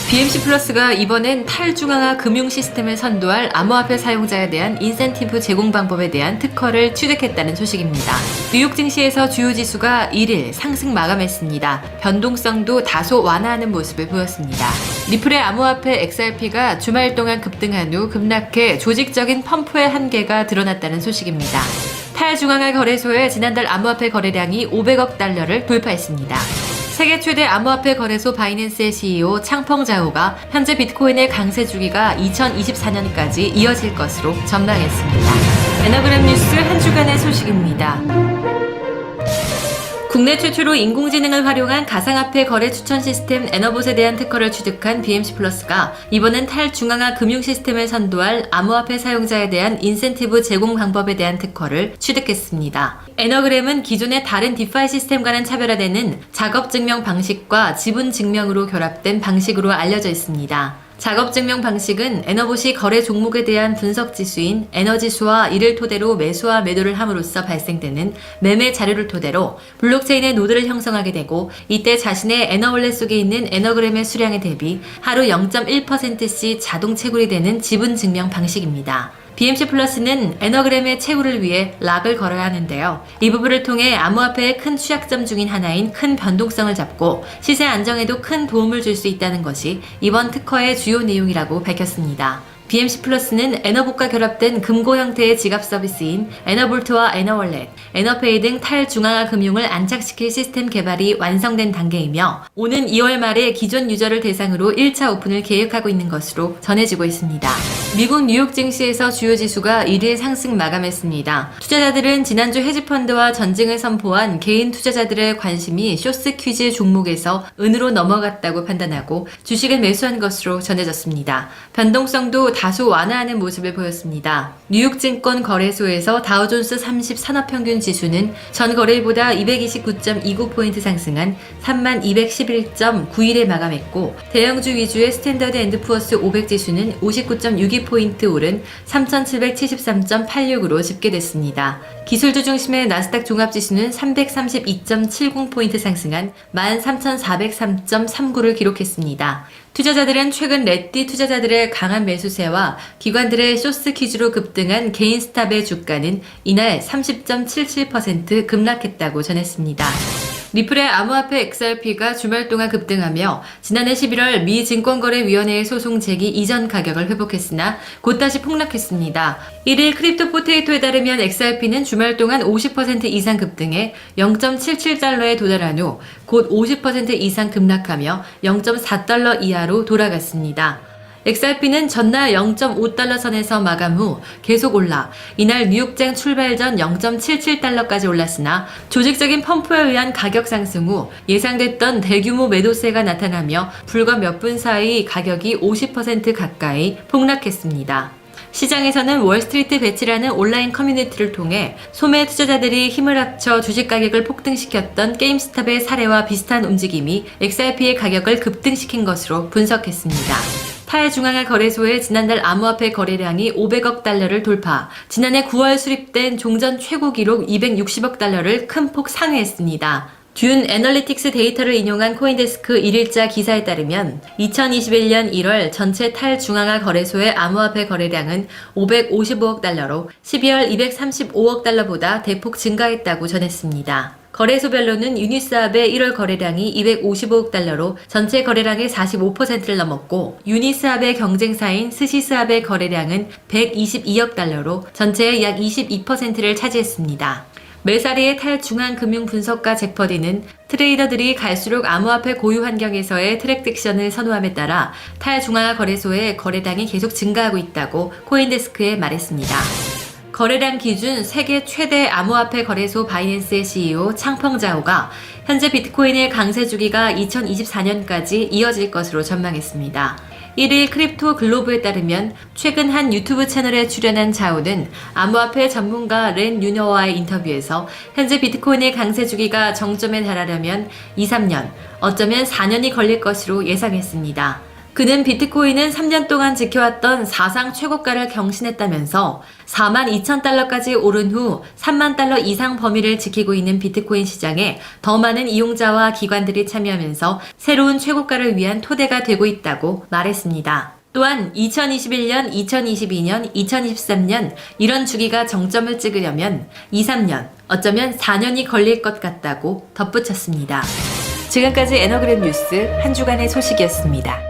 BMC 플러스가 이번엔 탈중앙화 금융 시스템을 선도할 암호화폐 사용자에 대한 인센티브 제공 방법에 대한 특허를 취득했다는 소식입니다. 뉴욕 증시에서 주요 지수가 1일 상승 마감했습니다. 변동성도 다소 완화하는 모습을 보였습니다. 리플의 암호화폐 XRP가 주말 동안 급등한 후 급락해 조직적인 펌프의 한계가 드러났다는 소식입니다. 탈중앙화 거래소의 지난달 암호화폐 거래량이 500억 달러를 돌파했습니다. 세계 최대 암호화폐 거래소 바이낸스의 CEO 창펑 자오가 현재 비트코인의 강세 주기가 2024년까지 이어질 것으로 전망했습니다. 에너그램 뉴스 한 주간의 소식입니다. 국내 최초로 인공지능을 활용한 가상화폐 거래 추천 시스템 에너봇에 대한 특허를 취득한 BMC 플러스가 이번엔 탈중앙화 금융 시스템을 선도할 암호화폐 사용자에 대한 인센티브 제공 방법에 대한 특허를 취득했습니다. 에너그램은 기존의 다른 디파이 시스템과는 차별화되는 작업 증명 방식과 지분 증명으로 결합된 방식으로 알려져 있습니다. 작업 증명 방식은 에너봇이 거래 종목에 대한 분석 지수인 에너지수와 이를 토대로 매수와 매도를 함으로써 발생되는 매매 자료를 토대로 블록체인의 노드를 형성하게 되고, 이때 자신의 에너월렛 속에 있는 에너그램의 수량에 대비 하루 0.1%씩 자동 채굴이 되는 지분 증명 방식입니다. BMC 플러스는 에너그램의 채굴을 위해 락을 걸어야 하는데요. 이 부분을 통해 암호화폐의 큰 취약점 중인 하나인 큰 변동성을 잡고 시세 안정에도 큰 도움을 줄 수 있다는 것이 이번 특허의 주요 내용이라고 밝혔습니다. BMC 플러스는 에너봇과 결합된 금고 형태의 지갑 서비스인 에너볼트와 에너월렛, 에너페이 등 탈중앙화 금융을 안착시킬 시스템 개발이 완성된 단계이며, 오는 2월 말에 기존 유저를 대상으로 1차 오픈을 계획하고 있는 것으로 전해지고 있습니다. 미국 뉴욕 증시에서 주요 지수가 1일 상승 마감했습니다. 투자자들은 지난주 헤지펀드와 전쟁을 선포한 개인 투자자들의 관심이 쇼스 퀴즈 종목에서 은으로 넘어갔다고 판단하고 주식을 매수한 것으로 전해졌습니다. 변동성도 다소 완화하는 모습을 보였습니다. 뉴욕증권 거래소에서 다우존스 30 산업평균 지수는 전 거래일보다 229.29포인트 상승한 3211.91에 마감했고, 대형주 위주의 스탠더드 앤드 푸어스 500 지수는 59.62포인트 오른 3773.86으로 집계됐습니다. 기술주 중심의 나스닥 종합지수는 332.70포인트 상승한 13,403.39를 기록했습니다. 투자자들은 최근 레띠 투자자들의 강한 매수세와 기관들의 쇼스 퀴즈로 급등한 개인스탑의 주가는 이날 30.77% 급락했다고 전했습니다. 리플의 암호화폐 XRP가 주말 동안 급등하며 지난해 11월 미 증권거래위원회의 소송 제기 이전 가격을 회복했으나 곧 다시 폭락했습니다. 1일 크립토 포테이토에 따르면 XRP는 주말 동안 50% 이상 급등해 0.77달러에 도달한 후 곧 50% 이상 급락하며 0.4달러 이하로 돌아갔습니다. XRP는 전날 0.5달러 선에서 마감 후 계속 올라 이날 뉴욕장 출발 전 0.77달러까지 올랐으나 조직적인 펌프에 의한 가격 상승 후 예상됐던 대규모 매도세가 나타나며 불과 몇 분 사이 가격이 50% 가까이 폭락했습니다. 시장에서는 월스트리트 배치라는 온라인 커뮤니티를 통해 소매 투자자들이 힘을 합쳐 주식 가격을 폭등시켰던 게임스탑의 사례와 비슷한 움직임이 XRP의 가격을 급등시킨 것으로 분석했습니다. 탈중앙화 거래소의 지난달 암호화폐 거래량이 500억 달러를 돌파, 지난해 9월 수립된 종전 최고 기록 260억 달러를 큰 폭 상회했습니다. 듄 애널리틱스 데이터를 인용한 코인데스크 1일자 기사에 따르면 2021년 1월 전체 탈중앙화 거래소의 암호화폐 거래량은 555억 달러로 12월 235억 달러보다 대폭 증가했다고 전했습니다. 거래소별로는 유니스합의 1월 거래량이 255억 달러로 전체 거래량의 45%를 넘었고, 유니스합의 경쟁사인 스시스합의 거래량은 122억 달러로 전체의 약 22%를 차지했습니다. 멜사리의 탈중앙 금융 분석가 잭퍼디는 트레이더들이 갈수록 암호화폐 고유 환경에서의 트랙딕션을 선호함에 따라 탈중앙화 거래소의 거래량이 계속 증가하고 있다고 코인데스크에 말했습니다. 거래량 기준 세계 최대 암호화폐 거래소 바이낸스의 CEO 창펑 자오가 현재 비트코인의 강세 주기가 2024년까지 이어질 것으로 전망했습니다. 1일 크립토 글로브에 따르면 최근 한 유튜브 채널에 출연한 자오는 암호화폐 전문가 렌 유너와의 인터뷰에서 현재 비트코인의 강세 주기가 정점에 달하려면 2, 3년, 어쩌면 4년이 걸릴 것으로 예상했습니다. 그는 비트코인은 3년 동안 지켜왔던 사상 최고가를 경신했다면서 42,000달러까지 오른 후 3만 달러 이상 범위를 지키고 있는 비트코인 시장에 더 많은 이용자와 기관들이 참여하면서 새로운 최고가를 위한 토대가 되고 있다고 말했습니다. 또한 2021년, 2022년, 2023년 이런 주기가 정점을 찍으려면 2, 3년, 어쩌면 4년이 걸릴 것 같다고 덧붙였습니다. 지금까지 에너그램 뉴스 한 주간의 소식이었습니다.